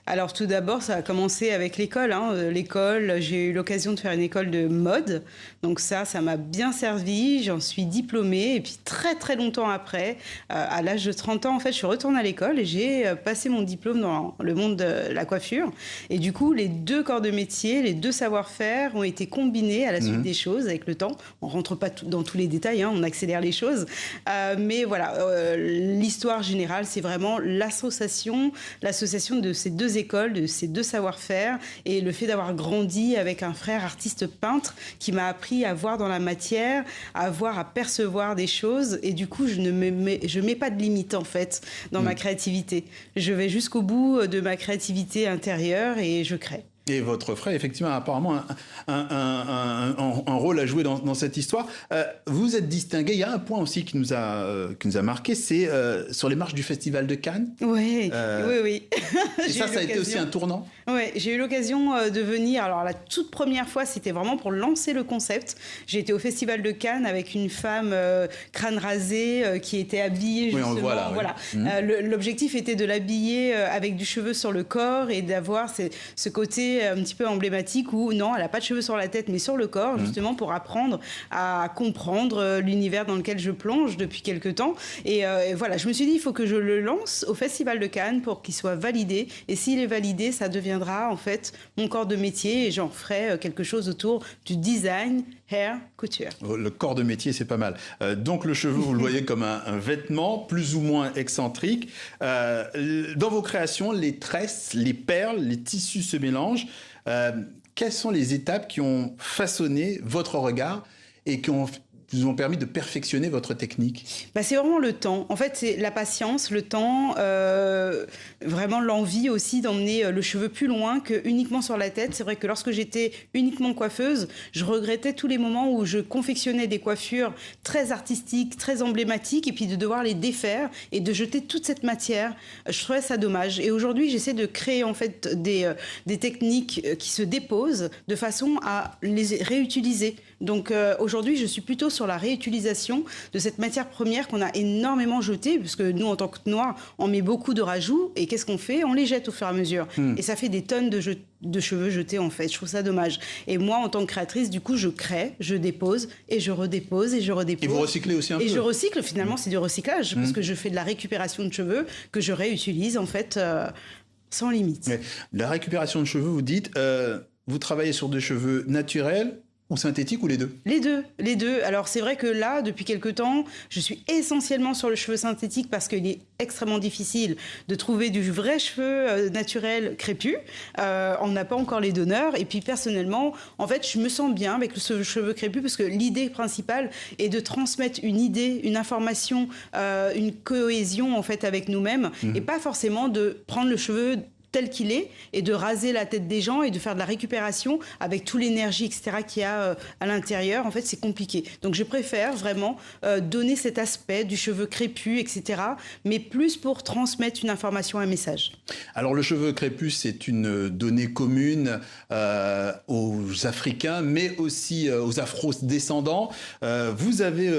Alors tout d'abord, ça a commencé avec l'école. L'école, j'ai eu l'occasion de faire une école de mode. Donc ça m'a bien servi. J'en suis diplômée. Et puis très très longtemps après, à l'âge de 30 ans, en fait, je suis retournée à l'école et j'ai passé mon diplôme dans le monde de la coiffure. Et du coup, les deux corps de métier, les deux savoir-faire ont été combinés à la suite des choses avec le temps. On rentre pas dans tous les détails, on accélère les choses. Mais voilà, l'histoire générale, c'est vraiment l'association de ces deux écoles, de ces deux savoir-faire, et le fait d'avoir grandi avec un frère artiste peintre qui m'a appris à voir dans la matière, à voir, à percevoir des choses, et du coup je mets pas de limite en fait dans ma créativité. Je vais jusqu'au bout de ma créativité intérieure et je crée. Et votre frère, effectivement, a apparemment un rôle à jouer dans cette histoire. Vous êtes distingué. Il y a un point aussi qui nous a marqué, c'est sur les marches du Festival de Cannes. Oui. Et ça a été aussi un tournant. Oui, j'ai eu l'occasion de venir. Alors, la toute première fois, c'était vraiment pour lancer le concept. J'ai été au Festival de Cannes avec une femme crâne rasé qui était habillée justement. Oui, on le voit là. Voilà. Oui. L'objectif était de l'habiller avec du cheveu sur le corps et d'avoir ce côté un petit peu emblématique où non, elle n'a pas de cheveux sur la tête mais sur le corps, justement pour apprendre à comprendre l'univers dans lequel je plonge depuis quelque temps. Et voilà, je me suis dit, il faut que je le lance au Festival de Cannes pour qu'il soit validé. Et s'il est validé, ça deviendra en fait mon corps de métier et j'en ferai quelque chose autour du design, hair, couture. Le corps de métier, c'est pas mal. Donc le cheveu, vous le voyez comme un vêtement plus ou moins excentrique. Dans vos créations, les tresses, les perles, les tissus se mélangent. Quelles sont les étapes qui ont façonné votre regard et qui vous ont permis de perfectionner votre technique? C'est vraiment le temps. En fait, c'est la patience, le temps, vraiment l'envie aussi d'emmener le cheveu plus loin que uniquement sur la tête. C'est vrai que lorsque j'étais uniquement coiffeuse, je regrettais tous les moments où je confectionnais des coiffures très artistiques, très emblématiques, et puis de devoir les défaire et de jeter toute cette matière. Je trouvais ça dommage. Et aujourd'hui, j'essaie de créer en fait des techniques qui se déposent de façon à les réutiliser. Donc aujourd'hui, je suis plutôt sur la réutilisation de cette matière première qu'on a énormément jetée, puisque nous, en tant que Noirs, on met beaucoup de rajouts, et qu'est-ce qu'on fait? On les jette au fur et à mesure. Et ça fait des tonnes de cheveux jetés, en fait. Je trouve ça dommage. Et moi, en tant que créatrice, du coup, je crée, je dépose, et je redépose, et je redépose. Et vous recyclez aussi un peu? Et je recycle, finalement, c'est du recyclage, parce que je fais de la récupération de cheveux que je réutilise, en fait, sans limite. Mais la récupération de cheveux, vous dites, vous travaillez sur des cheveux naturels ou synthétique, ou les deux? Les deux. Alors c'est vrai que là, depuis quelque temps, je suis essentiellement sur le cheveu synthétique parce qu'il est extrêmement difficile de trouver du vrai cheveu naturel crépus. On n'a pas encore les donneurs. Et puis personnellement, en fait, je me sens bien avec ce cheveu crépus parce que l'idée principale est de transmettre une idée, une information, une cohésion en fait avec nous-mêmes, et pas forcément de prendre le cheveu tel qu'il est et de raser la tête des gens et de faire de la récupération avec toute l'énergie, etc., qu'il y a à l'intérieur. En fait, c'est compliqué. Donc, je préfère vraiment donner cet aspect du cheveu crépus, etc., mais plus pour transmettre une information, un message. Alors, le cheveu crépus, c'est une donnée commune aux Africains, mais aussi aux Afro-descendants. Vous avez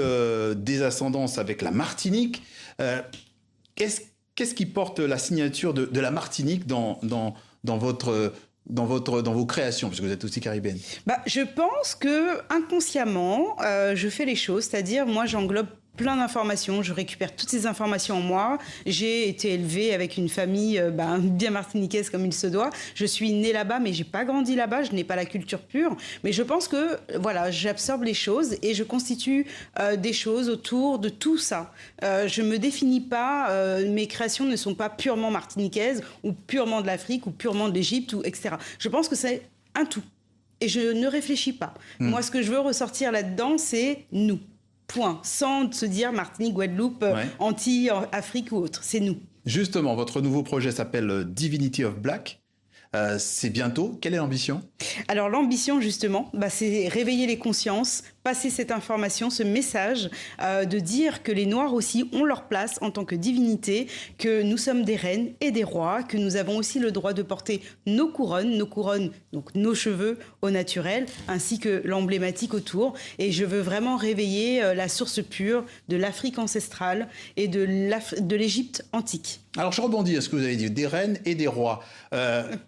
des ascendances avec la Martinique. Qu'est-ce qui porte la signature de la Martinique dans vos créations, puisque vous êtes aussi caribéenne? Je pense que inconsciemment, je fais les choses, c'est-à-dire moi j'englobe plein d'informations, je récupère toutes ces informations en moi. J'ai été élevée avec une famille bien martiniquaise comme il se doit. Je suis née là-bas, mais j'ai pas grandi là-bas. Je n'ai pas la culture pure. Mais je pense que voilà, j'absorbe les choses et je constitue des choses autour de tout ça. Je me définis pas. Mes créations ne sont pas purement martiniquaises ou purement de l'Afrique ou purement de l'Égypte ou etc. Je pense que c'est un tout. Et je ne réfléchis pas. Moi, ce que je veux ressortir là-dedans, c'est nous. Point. Sans se dire Martinique, Guadeloupe, Antilles, Afrique ou autre. C'est nous. Justement, votre nouveau projet s'appelle Divinity of Black. C'est bientôt. Quelle est l'ambition? Alors l'ambition justement, c'est réveiller les consciences, passer cette information, ce message, de dire que les Noirs aussi ont leur place en tant que divinité, que nous sommes des reines et des rois, que nous avons aussi le droit de porter nos couronnes, donc nos cheveux au naturel, ainsi que l'emblématique autour. Et je veux vraiment réveiller la source pure de l'Afrique ancestrale et de l'Égypte antique. Alors je rebondis à ce que vous avez dit, des reines et des rois.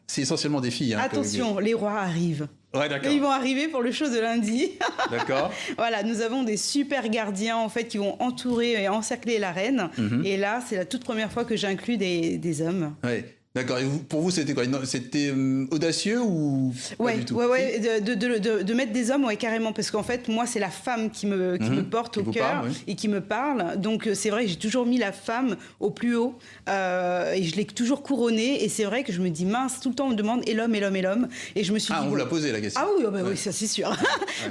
C'est essentiellement des filles. Hein, Attention, les rois arrivent. Ouais, d'accord. Ils vont arriver pour le show de lundi. D'accord. Voilà, nous avons des super gardiens en fait qui vont entourer et encercler la reine. Et là, c'est la toute première fois que j'inclus des hommes. Ouais. D'accord. Et pour vous, c'était quoi? C'était audacieux ou pas du tout? Ouais, de mettre des hommes, ouais, carrément, parce qu'en fait, moi, c'est la femme qui me porte au cœur et qui me parle. Donc, c'est vrai que j'ai toujours mis la femme au plus haut et je l'ai toujours couronnée. Et c'est vrai que je me dis, mince, tout le temps, on me demande et l'homme, et l'homme, et l'homme. Et je me suis dit, on vous l'a posé la question. Ah oui, oui, ça c'est sûr.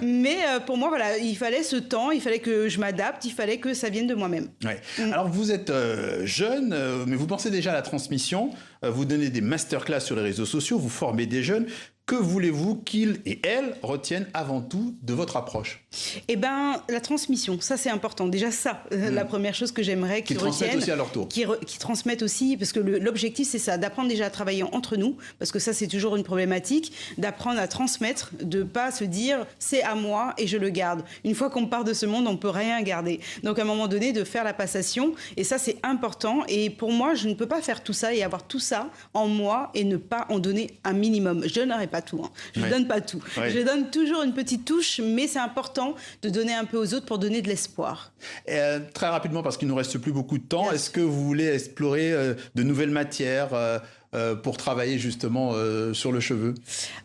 Mais pour moi, voilà, il fallait ce temps, il fallait que je m'adapte, il fallait que ça vienne de moi-même. Ouais. Alors, vous êtes jeune, mais vous pensez déjà à la transmission. Vous donnez des masterclass sur les réseaux sociaux, vous formez des jeunes. Que voulez-vous qu'ils et elles retiennent avant tout de votre approche? Eh bien, la transmission, ça c'est important. Déjà ça, la première chose que j'aimerais qu'ils retiennent. Qu'ils transmettent aussi à leur tour. Qui transmettent aussi, parce que l'objectif c'est ça, d'apprendre déjà à travailler entre nous, parce que ça c'est toujours une problématique, d'apprendre à transmettre, de pas se dire c'est à moi et je le garde. Une fois qu'on part de ce monde, on peut rien garder. Donc à un moment donné, de faire la passation, et ça c'est important. Et pour moi, je ne peux pas faire tout ça et avoir tout ça en moi et ne pas en donner un minimum. Je n'aurais pas tout. Hein. Je ne donne pas tout. Je donne toujours une petite touche, mais c'est important de donner un peu aux autres pour donner de l'espoir. Très rapidement, parce qu'il ne nous reste plus beaucoup de temps, est-ce que vous voulez explorer de nouvelles matières pour travailler justement sur le cheveu?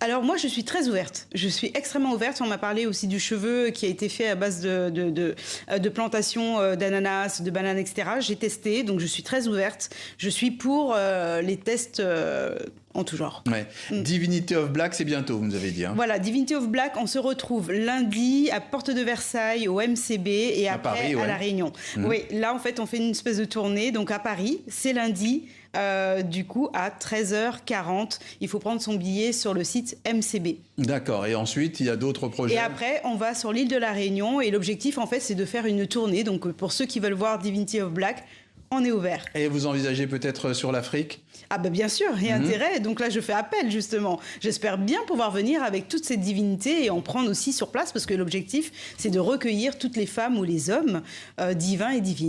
Alors moi, je suis très ouverte. Je suis extrêmement ouverte. On m'a parlé aussi du cheveu qui a été fait à base de plantations d'ananas, de bananes, etc. J'ai testé, donc je suis très ouverte. Je suis pour les tests en tout genre. Ouais. Divinity of Black, c'est bientôt, vous nous avez dit. Hein. Voilà, Divinity of Black, on se retrouve lundi à Porte de Versailles, au MCB, et après Paris, à La Réunion. Oui, là, en fait, on fait une espèce de tournée. Donc à Paris, c'est lundi. Du coup, à 13h40, il faut prendre son billet sur le site MCB. D'accord. Et ensuite, il y a d'autres projets. Et après, on va sur l'île de La Réunion. Et l'objectif, en fait, c'est de faire une tournée. Donc, pour ceux qui veulent voir Divinity of Black, on est ouvert. Et vous envisagez peut-être sur l'Afrique? Ah ben bien sûr, il y a intérêt. Donc là, je fais appel, justement. J'espère bien pouvoir venir avec toute cette divinité et en prendre aussi sur place, parce que l'objectif, c'est de recueillir toutes les femmes ou les hommes divins et divines.